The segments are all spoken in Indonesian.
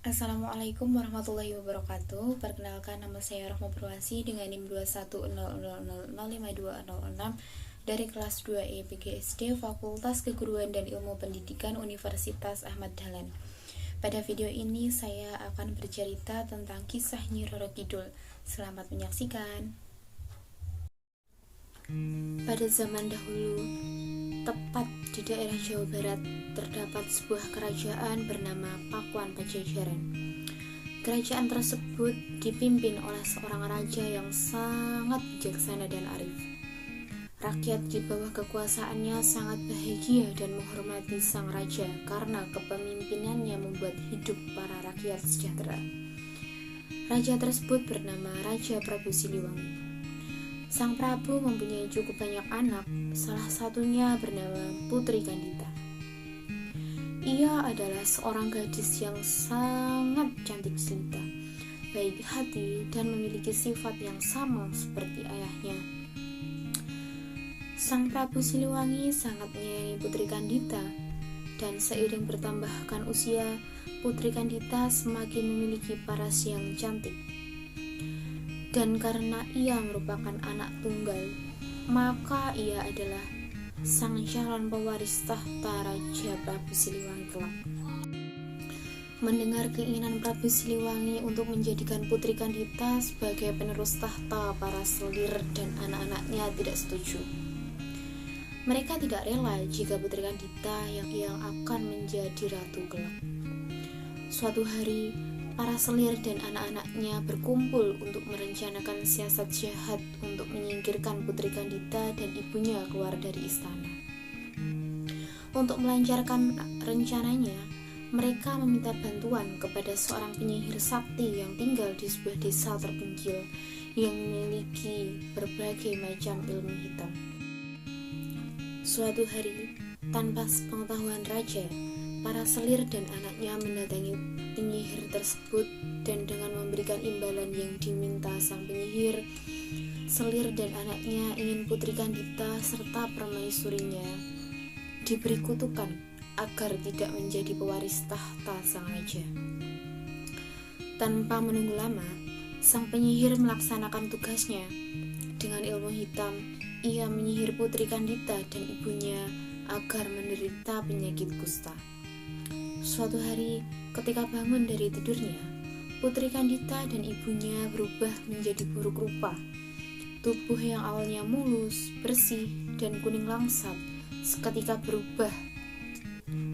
Assalamualaikum warahmatullahi wabarakatuh. Perkenalkan, nama saya Rahma Purwasi dengan NIM 21000052006 dari kelas 2E PGSD Fakultas Keguruan dan Ilmu Pendidikan Universitas Ahmad Dahlan. Pada video ini saya akan bercerita tentang kisah Nyi Roro Kidul. Selamat menyaksikan. Pada zaman dahulu, tepat di daerah Jawa Barat, terdapat sebuah kerajaan bernama Pakuan Pajajaran. Kerajaan tersebut dipimpin oleh seorang raja yang sangat bijaksana dan arif. Rakyat di bawah kekuasaannya sangat bahagia dan menghormati sang raja karena kepemimpinannya membuat hidup para rakyat sejahtera. Raja tersebut bernama Raja Prabu Siliwangi. Sang Prabu mempunyai cukup banyak anak, salah satunya bernama Putri Kandita. Ia adalah seorang gadis yang sangat cantik jelita, baik hati, dan memiliki sifat yang sama seperti ayahnya. Sang Prabu Siliwangi sangat menyayangi Putri Kandita, dan seiring bertambahkan usia, Putri Kandita semakin memiliki paras yang cantik. Dan karena ia merupakan anak tunggal, maka ia adalah sang calon pewaris tahta Raja Prabu Siliwangi kelak. Mendengar keinginan Prabu Siliwangi untuk menjadikan Putri Kandita sebagai penerus tahta, para selir dan anak-anaknya tidak setuju. Mereka tidak rela jika Putri Kandita yang akan menjadi ratu kelak. Suatu hari, para selir dan anak-anaknya berkumpul untuk merencanakan siasat jahat untuk menyingkirkan Putri Kandita dan ibunya keluar dari istana. Untuk melancarkan rencananya, mereka meminta bantuan kepada seorang penyihir sakti yang tinggal di sebuah desa terpencil yang memiliki berbagai macam ilmu hitam. Suatu hari, tanpa sepengetahuan raja, para selir dan anaknya mendatangi penyihir tersebut, dan dengan memberikan imbalan yang diminta sang penyihir, selir dan anaknya ingin Putri Kandita serta permaisurinya diberi kutukan agar tidak menjadi pewaris tahta sang raja. Tanpa menunggu lama, sang penyihir melaksanakan tugasnya. Dengan ilmu hitam, ia menyihir Putri Kandita dan ibunya agar menderita penyakit kusta. Suatu hari, ketika bangun dari tidurnya, Putri Kandita dan ibunya berubah menjadi buruk rupa. Tubuh yang awalnya mulus, bersih, dan kuning langsat seketika berubah.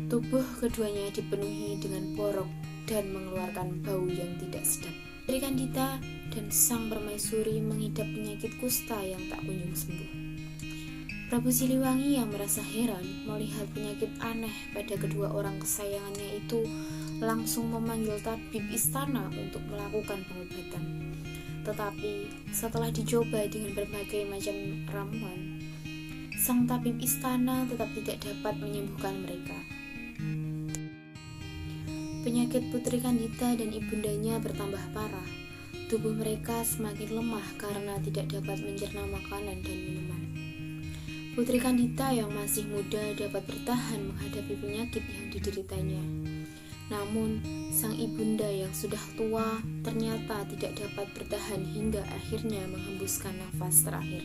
Tubuh keduanya dipenuhi dengan porok dan mengeluarkan bau yang tidak sedap. Putri Kandita dan sang permaisuri mengidap penyakit kusta yang tak kunjung sembuh. Prabu Siliwangi yang merasa heran melihat penyakit aneh pada kedua orang kesayangannya itu langsung memanggil tabib istana untuk melakukan pengobatan. Tetapi setelah dicoba dengan berbagai macam ramuan, sang tabib istana tetap tidak dapat menyembuhkan mereka. Penyakit Putri Kandita dan ibundanya bertambah parah. Tubuh mereka semakin lemah karena tidak dapat mencerna makanan dan minuman. Putri Kandita yang masih muda dapat bertahan menghadapi penyakit yang dideritanya. Namun, sang ibunda yang sudah tua ternyata tidak dapat bertahan hingga akhirnya menghembuskan nafas terakhir.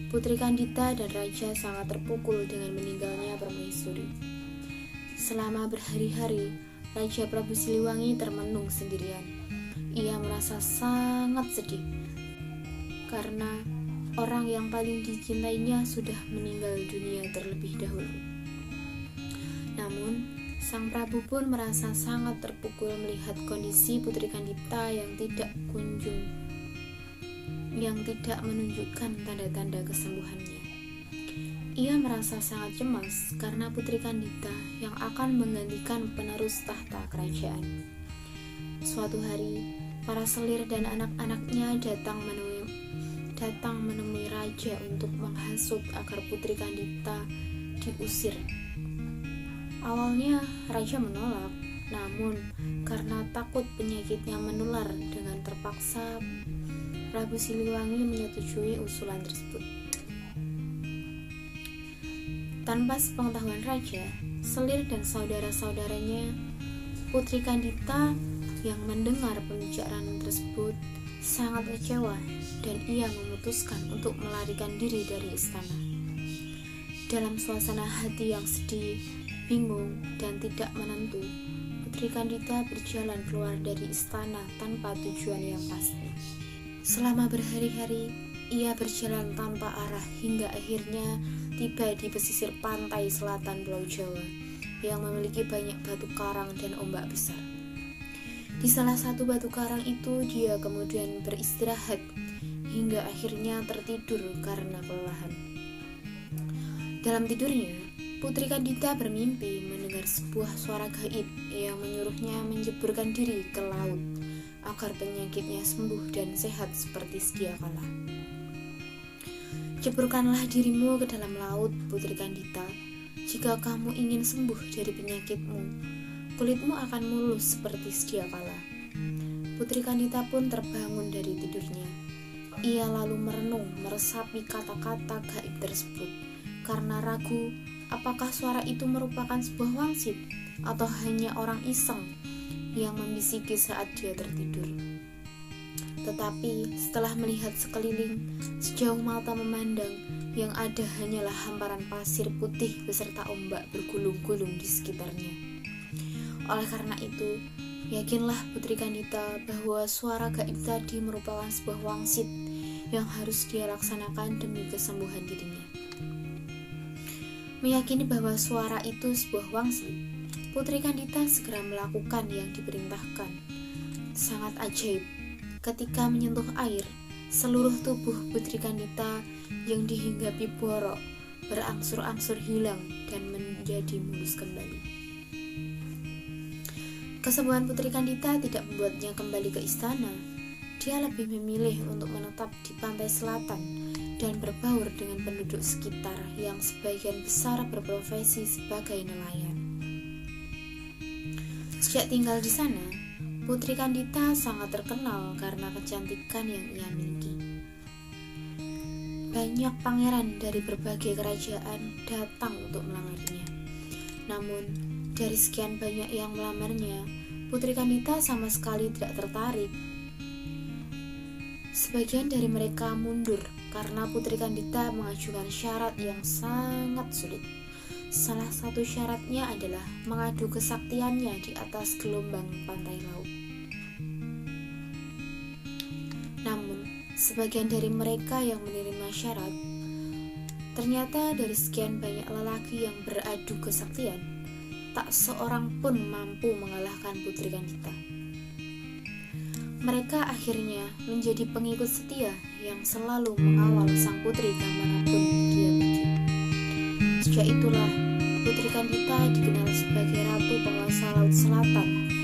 Putri Kandita dan Raja sangat terpukul dengan meninggalnya permaisuri. Selama berhari-hari, Raja Prabu Siliwangi termenung sendirian. Ia merasa sangat sedih karena orang yang paling dicintainya sudah meninggal dunia terlebih dahulu. Namun, sang Prabu pun merasa sangat terpukul melihat kondisi Putri Kandita yang tidak menunjukkan tanda-tanda kesembuhannya. Ia merasa sangat cemas karena Putri Kandita yang akan menggantikan penerus tahta kerajaan. Suatu hari, para selir dan anak-anaknya datang menemui raja untuk menghasut agar Putri Kandita diusir. Awalnya raja menolak, namun karena takut penyakitnya menular dengan terpaksa, Prabu Siliwangi menyetujui usulan tersebut. Tanpa sepengetahuan raja, Selir dan saudara-saudaranya, Putri Kandita yang mendengar pembicaraan tersebut sangat kecewa dan ia memutuskan untuk melarikan diri dari istana. Dalam suasana hati yang sedih, bingung, dan tidak menentu, Putri Kandita berjalan keluar dari istana tanpa tujuan yang pasti. Selama berhari-hari, ia berjalan tanpa arah hingga akhirnya tiba di pesisir pantai selatan Pulau Jawa yang memiliki banyak batu karang dan ombak besar. Di salah satu batu karang itu dia kemudian beristirahat hingga akhirnya tertidur karena kelelahan. Dalam tidurnya, Putri Kandita bermimpi mendengar sebuah suara gaib yang menyuruhnya menjeburkan diri ke laut agar penyakitnya sembuh dan sehat seperti sedia kala. Jeburkanlah dirimu ke dalam laut, Putri Kandita, jika kamu ingin sembuh dari penyakitmu. Kulitmu akan mulus seperti sedia kala. Putri Kandita pun terbangun dari tidurnya. Ia lalu merenung meresapi kata-kata gaib tersebut karena ragu apakah suara itu merupakan sebuah wangsit atau hanya orang iseng yang membisiki saat dia tertidur. Tetapi setelah melihat sekeliling, sejauh mata memandang, yang ada hanyalah hamparan pasir putih beserta ombak bergulung-gulung di sekitarnya. Oleh karena itu, yakinlah Putri Kandita bahwa suara gaib tadi merupakan sebuah wangsit yang harus dia laksanakan demi kesembuhan dirinya. Meyakini bahwa suara itu sebuah wangsit, Putri Kandita segera melakukan yang diperintahkan. Sangat ajaib, ketika menyentuh air, seluruh tubuh Putri Kandita yang dihinggapi borok berangsur-angsur hilang dan menjadi mulus kembali. Kesembuhan Putri Kandita tidak membuatnya kembali ke istana. Dia lebih memilih untuk menetap di pantai selatan dan berbaur dengan penduduk sekitar yang sebagian besar berprofesi sebagai nelayan. Sejak tinggal di sana, Putri Kandita sangat terkenal karena kecantikan yang ia miliki. Banyak pangeran dari berbagai kerajaan datang untuk melamarnya. Namun, dari sekian banyak yang melamarnya, Putri Kandita sama sekali tidak tertarik. Sebagian dari mereka mundur karena Putri Kandita mengajukan syarat yang sangat sulit. Salah satu syaratnya adalah mengadu kesaktiannya di atas gelombang pantai laut. Namun, sebagian dari mereka yang menerima syarat, ternyata dari sekian banyak lelaki yang beradu kesaktian, tak seorang pun mampu mengalahkan Putri Kandita. Mereka akhirnya menjadi pengikut setia yang selalu mengawal sang putri kemanapun dia pergi. Sejak itulah Putri Kandita dikenal sebagai Ratu Penguasa Laut Selatan